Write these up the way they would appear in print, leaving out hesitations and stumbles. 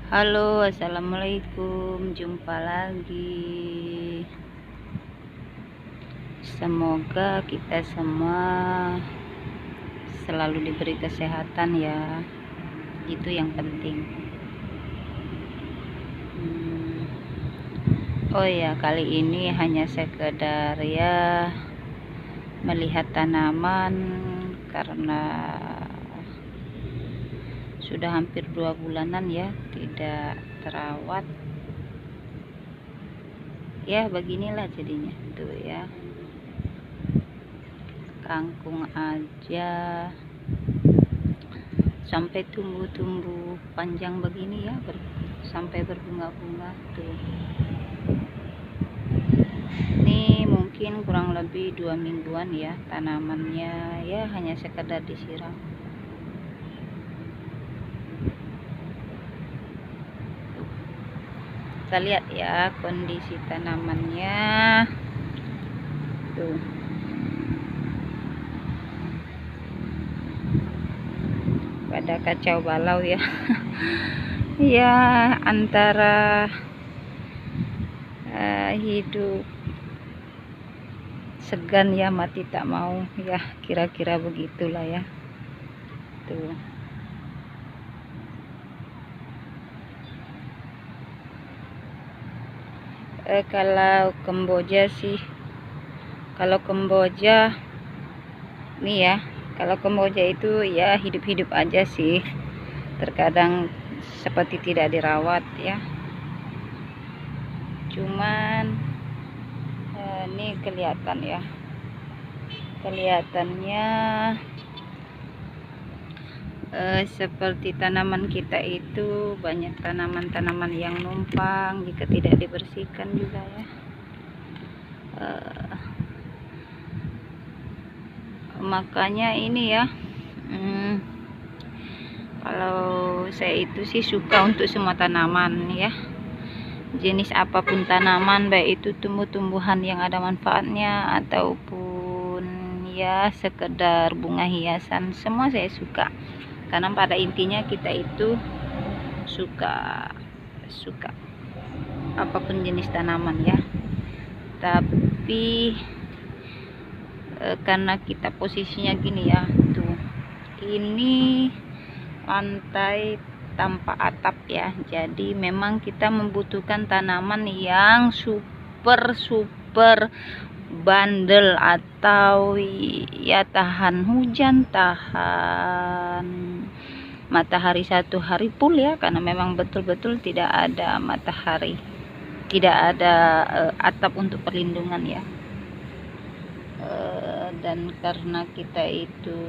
Halo, assalamualaikum. Jumpa lagi. Semoga kita semua selalu diberi kesehatan ya. Itu yang penting. Oh ya, kali ini hanya sekedar ya melihat tanaman karena sudah hampir 2 bulanan ya tidak terawat. Ya beginilah jadinya tuh ya, kangkung aja sampai tumbuh-tumbuh panjang begini ya, sampai berbunga-bunga tuh. Ini mungkin kurang lebih 2 mingguan ya tanamannya ya, hanya sekedar disiram. Kita lihat ya kondisi tanamannya tuh. Pada kacau balau ya. Ya antara hidup segan ya mati tak mau ya, kira-kira begitulah ya tuh. Kalau Kamboja sih, kalau Kamboja nih ya, kalau Kamboja itu ya hidup-hidup aja sih, terkadang seperti tidak dirawat ya. Cuman ini kelihatan ya, kelihatannya seperti tanaman kita itu banyak tanaman-tanaman yang numpang jika tidak dibersihkan juga ya. Makanya ini ya, kalau saya itu sih suka untuk semua tanaman ya, jenis apapun tanaman, baik itu tumbuh-tumbuhan yang ada manfaatnya ataupun ya sekedar bunga hiasan, semua saya suka. Karena pada intinya kita itu suka apapun jenis tanaman ya. Tapi karena kita posisinya gini ya tuh, ini lantai tanpa atap ya, jadi memang kita membutuhkan tanaman yang super bandel atau ya tahan hujan, tahan matahari 1 hari full ya, karena memang betul-betul tidak ada matahari, tidak ada atap untuk perlindungan ya. Dan karena kita itu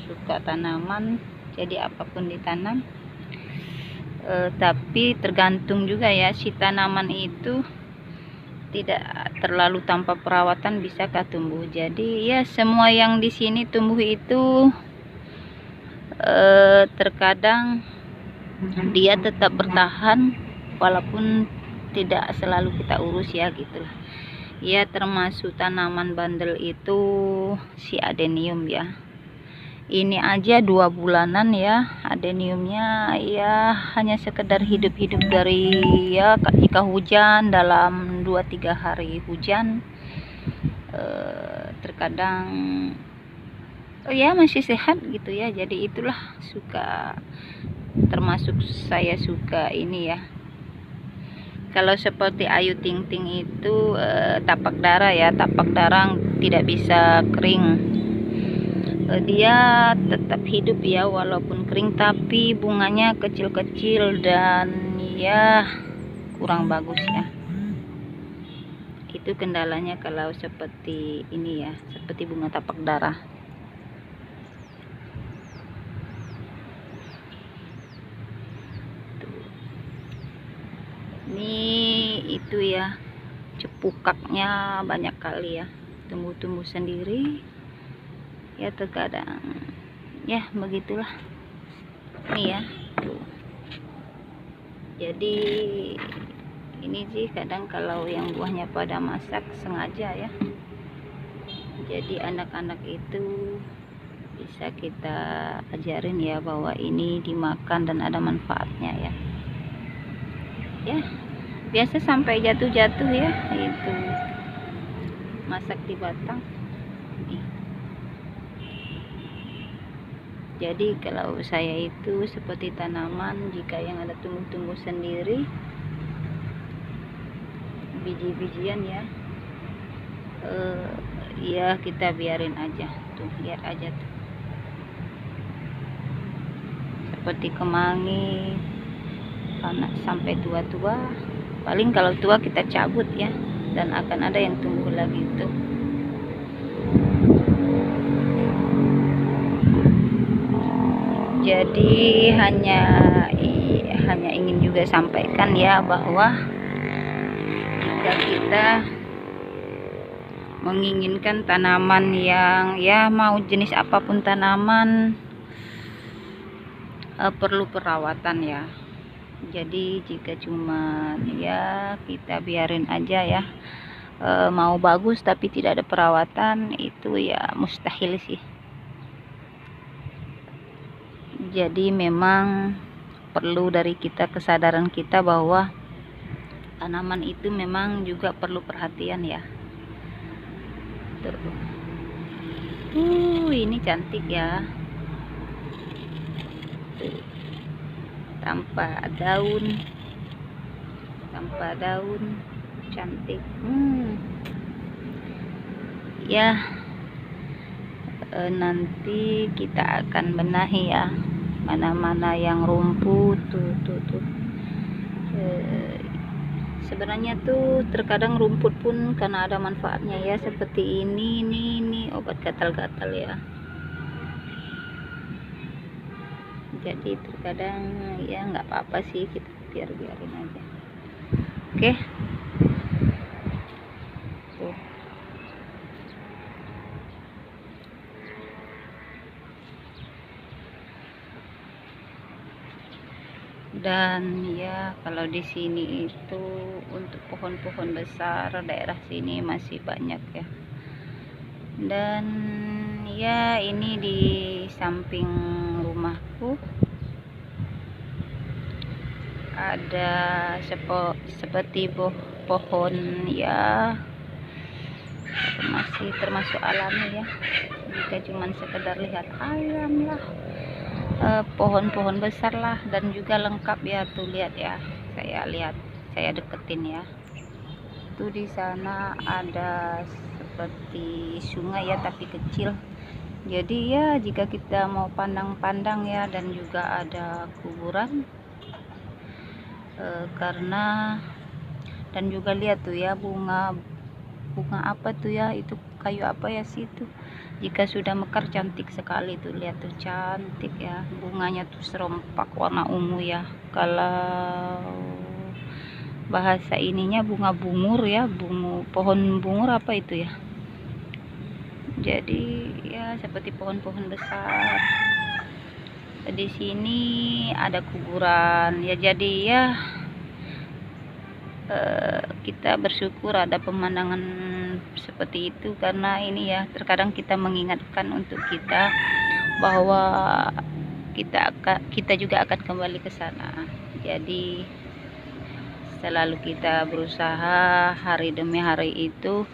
suka tanaman, jadi apapun ditanam. Tapi tergantung juga ya, si tanaman itu tidak terlalu tanpa perawatan bisakah tumbuh. Jadi ya semua yang di sini tumbuh itu terkadang dia tetap bertahan walaupun tidak selalu kita urus ya gitu ya. Termasuk tanaman bandel itu si adenium ya, ini aja 2 bulanan ya adeniumnya ya, hanya sekedar hidup-hidup dari ya jika hujan, dalam 2-3 hari hujan terkadang ya masih sehat gitu ya. Jadi itulah suka, termasuk saya suka ini ya. Kalau seperti Ayu Ting Ting itu tapak darah ya, tapak darah tidak bisa kering, dia tetap hidup ya walaupun kering, tapi bunganya kecil-kecil dan ya kurang bagus ya. Itu kendalanya kalau seperti ini ya, seperti bunga tapak darah. Ini itu ya, cepukaknya banyak kali ya, tumbuh-tumbuh sendiri ya, terkadang ya begitulah nih ya tuh. Jadi ini sih kadang kalau yang buahnya pada masak sengaja ya, jadi anak-anak itu bisa kita ajarin ya bahwa ini dimakan dan ada manfaatnya ya. ya biasa sampai jatuh-jatuh ya, itu masak di batang nih. Jadi kalau saya itu seperti tanaman, jika yang ada tumbuh-tumbuh sendiri biji-bijian ya, ya kita biarin aja tuh, lihat aja tuh, seperti kemangi panas sampai tua-tua. Paling kalau tua kita cabut ya, dan akan ada yang tumbuh lagi tuh. Jadi hanya ingin juga sampaikan ya, bahwa jika kita menginginkan tanaman yang ya mau jenis apapun tanaman, perlu perawatan ya. Jadi jika cuma ya kita biarin aja ya, mau bagus tapi tidak ada perawatan, itu ya mustahil sih. Jadi memang perlu dari kita kesadaran kita bahwa tanaman itu memang juga perlu perhatian ya. Ini cantik ya, tuh, tanpa daun cantik. Ya nanti kita akan benahi ya, mana-mana yang rumput tuh. Sebenarnya tuh terkadang rumput pun karena ada manfaatnya ya, seperti ini obat gatal-gatal ya. Jadi terkadang ya nggak apa-apa sih, kita biarin aja. Oke. Tuh. Dan ya kalau di sini itu untuk pohon-pohon besar daerah sini masih banyak ya. Dan ya ini di samping rumahku ada seperti pohon ya, masih termasuk alami ya. Jika cuman sekedar lihat ayam lah, pohon-pohon besar lah, dan juga lengkap ya tuh, lihat ya, saya deketin ya, tuh di sana ada seperti sungai ya tapi kecil. Jadi ya jika kita mau pandang-pandang ya, dan juga ada kuburan, karena dan juga lihat tuh ya, bunga apa tuh ya, itu kayu apa ya situ, jika sudah mekar cantik sekali tuh, lihat tuh cantik ya, bunganya tuh serempak warna ungu ya, kalau bahasa ininya bunga bungur ya, pohon bungur apa itu ya. Jadi ya seperti pohon-pohon besar. Di sini ada kuburan ya, jadi ya kita bersyukur ada pemandangan seperti itu, karena ini ya terkadang kita mengingatkan untuk kita bahwa kita juga akan kembali ke sana. Jadi selalu kita berusaha hari demi hari itu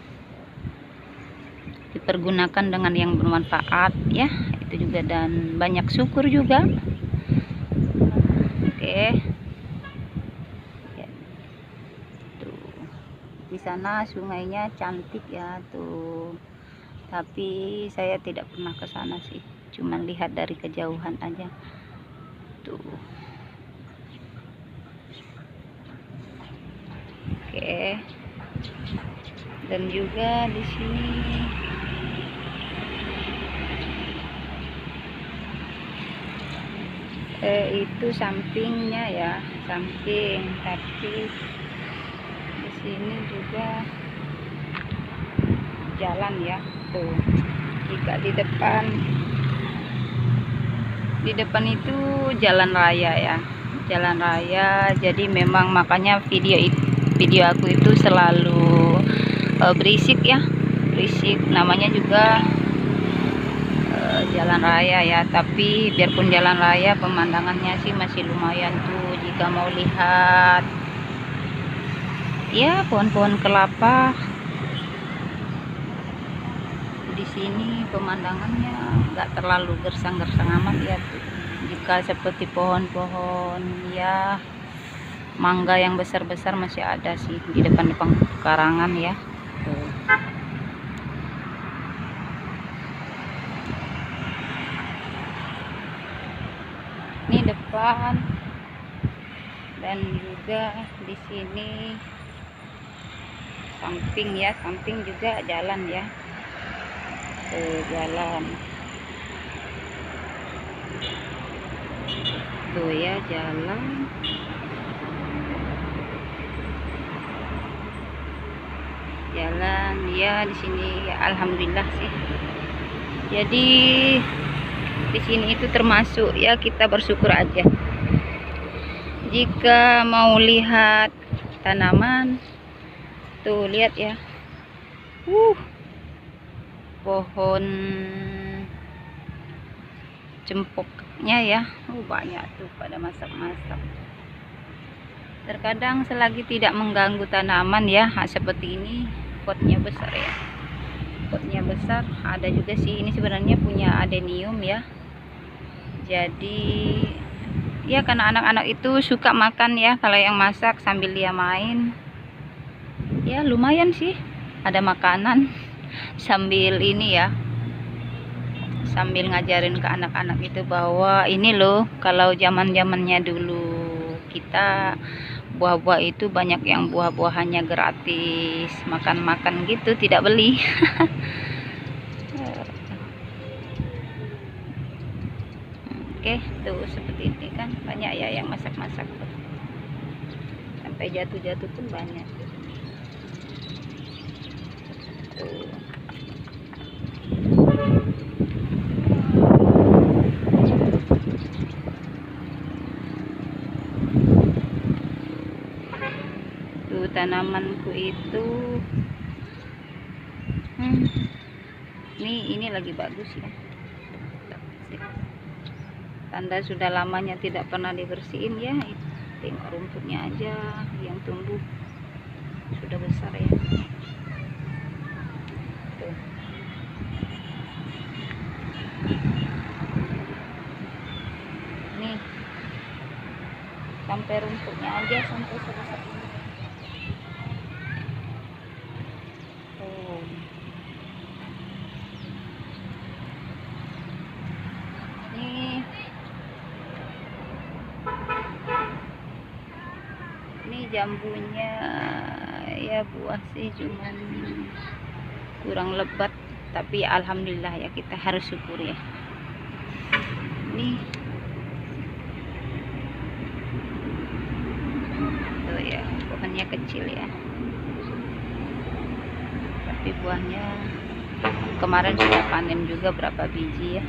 dipergunakan dengan yang bermanfaat ya, itu juga, dan banyak syukur juga. Oke. Di sana sungainya cantik ya tuh, tapi saya tidak pernah ke sana sih, cuman lihat dari kejauhan aja tuh. Oke. Dan juga di sini itu sampingnya ya, tapi di sini juga jalan ya tuh. Jika di depan itu jalan raya ya, jadi memang makanya video aku itu selalu berisik ya, namanya juga jalan raya ya. Tapi biarpun jalan raya, pemandangannya sih masih lumayan tuh, jika mau lihat ya pohon-pohon kelapa. Di sini pemandangannya nggak terlalu gersang-gersang amat ya tuh. Jika seperti pohon-pohon ya mangga yang besar-besar masih ada sih di depan-depan pekarangan ya. Tuh. Ini depan dan juga di sini samping ya, samping juga jalan ya. Jalan tuh ya, jalan ya. Di sini ya, alhamdulillah sih. Jadi di sini itu termasuk ya, kita bersyukur aja. Jika mau lihat tanaman tuh, lihat ya, pohon cempoknya ya, banyak tuh pada masak-masak. Terkadang selagi tidak mengganggu tanaman ya, seperti ini, potnya besar ya, potnya besar. Ada juga sih, ini sebenarnya punya adenium ya. Jadi ya karena anak-anak itu suka makan ya, kalau yang masak sambil dia main ya lumayan sih, ada makanan sambil ini ya, sambil ngajarin ke anak-anak itu bahwa ini loh, kalau zaman-zamannya dulu kita buah-buah itu banyak yang buah-buahannya gratis, makan-makan gitu tidak beli. Oke, tuh seperti ini kan banyak ya yang masak-masak tuh, sampai jatuh-jatuh pun banyak tuh. Tuh tanamanku itu ini lagi bagus ya, tanda sudah lamanya tidak pernah dibersihin ya. Tengok rumputnya aja yang tumbuh sudah besar ya. Tuh. Nih sampai rumputnya aja sampai sebesar ini. Ini jambunya ya, buah sih cuman kurang lebat, tapi alhamdulillah ya, kita harus syukur ya. Ini tuh ya, pohonnya kecil ya, tapi buahnya kemarin sudah panen juga berapa biji ya.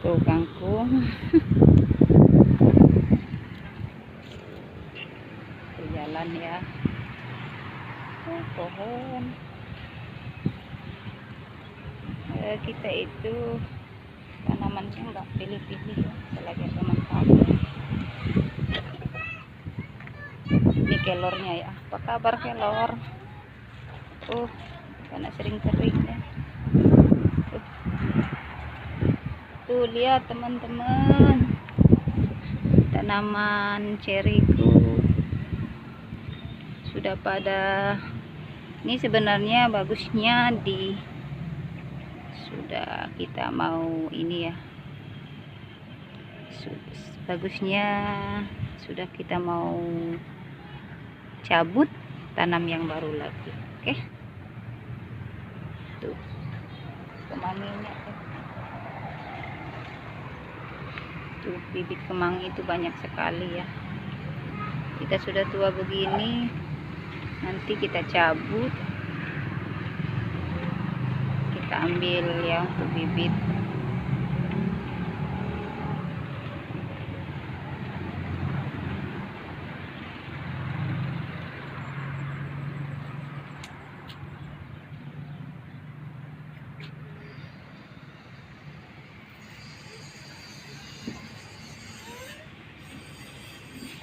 Tuh kangkung. Tuh jalan ya. Pohon. Kita itu tanamannya nggak pilih-pilih ya, selagi ada manfaat. Ini kelornya ya. Apa kabar kelor? Karena sering kering ya. Tuh lihat teman-teman, tanaman ceriku sudah pada. Ini sebenarnya bagusnya sudah kita mau ini ya, bagusnya sudah kita mau cabut, tanam yang baru lagi. Oke. Tuh kemanginya tuh, bibit kemangi itu banyak sekali ya. Kita sudah tua begini, nanti kita cabut kita ambil ya untuk bibit.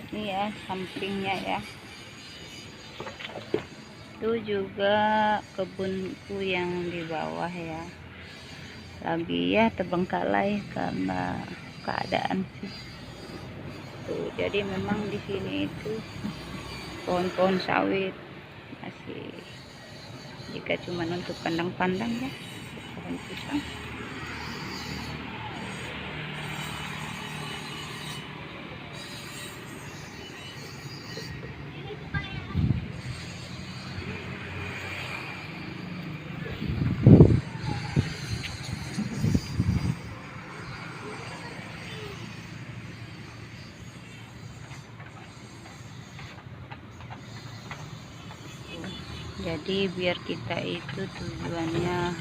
Ini ya sampingnya ya, itu juga kebunku yang di bawah ya, lagi ya terbengkalai karena keadaan sih tuh. Jadi memang di sini itu pohon-pohon sawit masih, jika cuma untuk pandang-pandang ya, pohon pisang. Jadi biar kita itu tujuannya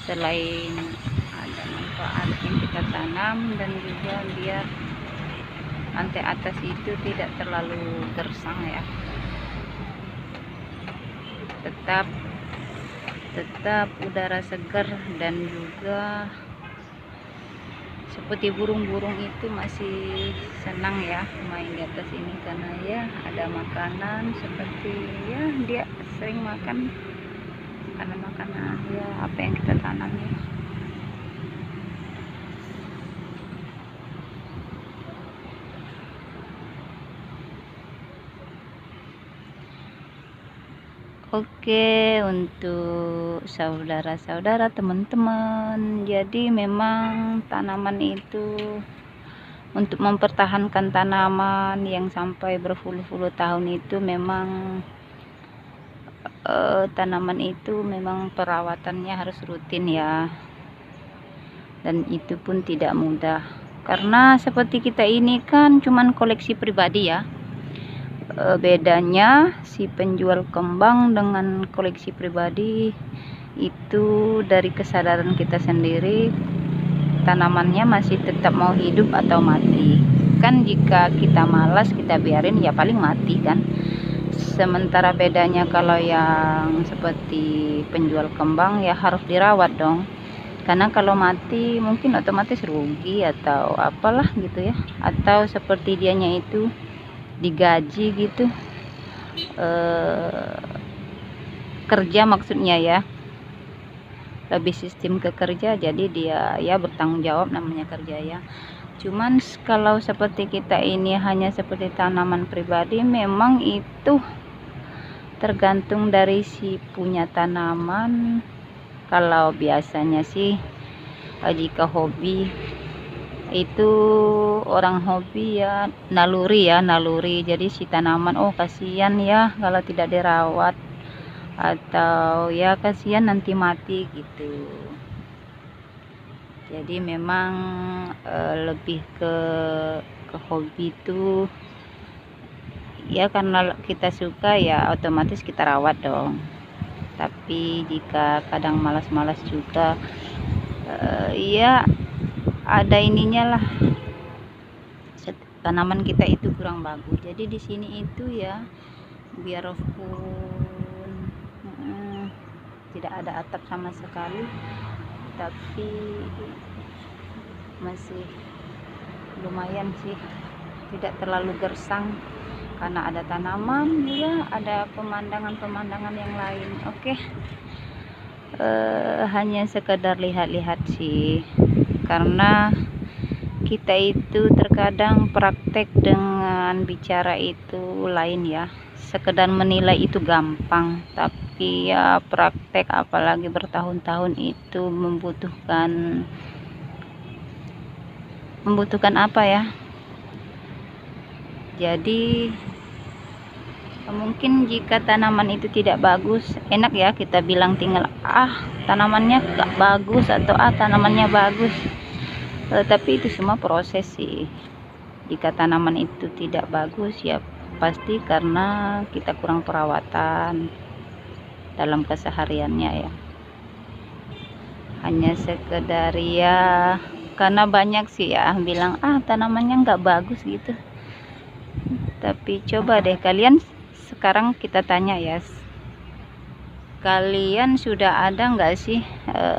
selain ada manfaat yang kita tanam, dan juga biar lantai atas itu tidak terlalu gersang ya, tetap udara segar, dan juga seperti burung-burung itu masih senang ya main di atas ini, karena ya ada makanan, seperti ya dia sering makan karena makanan ya apa yang kita tanam ya. Oke, untuk saudara-saudara, teman-teman, jadi memang tanaman itu, untuk mempertahankan tanaman yang sampai berpuluh-puluh tahun itu memang tanaman itu memang perawatannya harus rutin ya, dan itu pun tidak mudah, karena seperti kita ini kan cuman koleksi pribadi ya. Bedanya si penjual kembang dengan koleksi pribadi itu dari kesadaran kita sendiri, tanamannya masih tetap mau hidup atau mati. Kan jika kita malas, kita biarin ya paling mati kan. Sementara bedanya kalau yang seperti penjual kembang ya harus dirawat dong, karena kalau mati mungkin otomatis rugi atau apalah gitu ya, atau seperti dianya itu digaji gitu, kerja maksudnya ya, lebih sistem ke kerja, jadi dia ya bertanggung jawab, namanya kerja ya. Cuman kalau seperti kita ini hanya seperti tanaman pribadi, memang itu tergantung dari si punya tanaman. Kalau biasanya sih jika hobi itu, orang hobi ya naluri, jadi si tanaman oh kasihan ya kalau tidak dirawat, atau ya kasihan nanti mati gitu. Jadi memang lebih ke hobi itu ya, karena kita suka ya otomatis kita rawat dong. Tapi jika kadang malas-malas juga ya ada ininya lah, tanaman kita itu kurang bagus. Jadi di sini itu ya biarpun tidak ada atap sama sekali, tapi masih lumayan sih, tidak terlalu gersang karena ada tanaman, juga ada pemandangan-pemandangan yang lain. Oke. Hanya sekedar lihat-lihat sih, karena kita itu terkadang praktek dengan bicara itu lain ya. Sekedar menilai itu gampang, tapi ya praktek apalagi bertahun-tahun itu membutuhkan apa ya. Jadi mungkin jika tanaman itu tidak bagus, enak ya kita bilang tinggal tanamannya gak bagus atau tanamannya bagus, tapi itu semua proses sih. Jika tanaman itu tidak bagus ya pasti karena kita kurang perawatan dalam kesehariannya ya. hanya sekedar ya, karena banyak sih ya bilang tanamannya nggak bagus gitu. Tapi coba deh kalian, sekarang kita tanya ya, kalian sudah ada nggak sih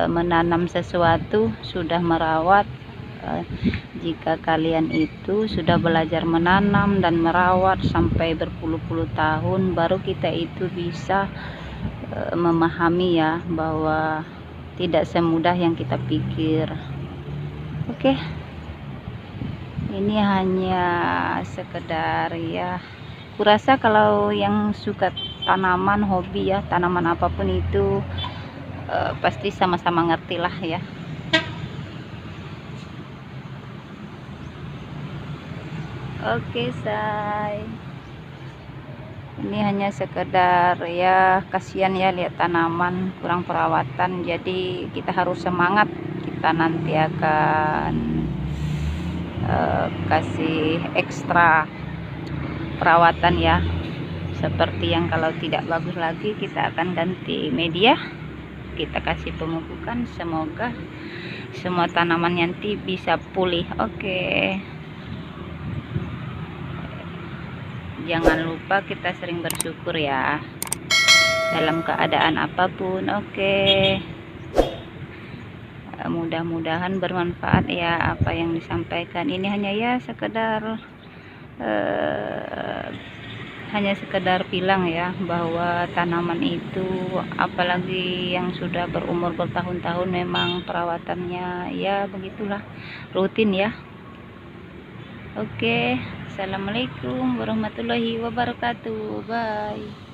menanam sesuatu, sudah merawat? Jika kalian itu sudah belajar menanam dan merawat sampai berpuluh-puluh tahun, baru kita itu bisa memahami ya bahwa tidak semudah yang kita pikir. Oke, ini hanya sekedar ya, kurasa kalau yang suka tanaman, hobi ya, tanaman apapun itu pasti sama-sama ngerti lah ya. Oke say, ini hanya sekedar ya, kasihan ya lihat tanaman kurang perawatan, jadi kita harus semangat, kita nanti akan kasih ekstra perawatan ya, seperti yang kalau tidak bagus lagi kita akan ganti media, kita kasih pemupukan, semoga semua tanaman nanti bisa pulih. Oke. Jangan lupa kita sering bersyukur ya, dalam keadaan apapun. Oke. Mudah-mudahan bermanfaat ya apa yang disampaikan. Ini hanya ya sekedar bilang ya, bahwa tanaman itu apalagi yang sudah berumur bertahun-tahun memang perawatannya ya begitulah, rutin ya. Oke, assalamualaikum warahmatullahi wabarakatuh. Bye.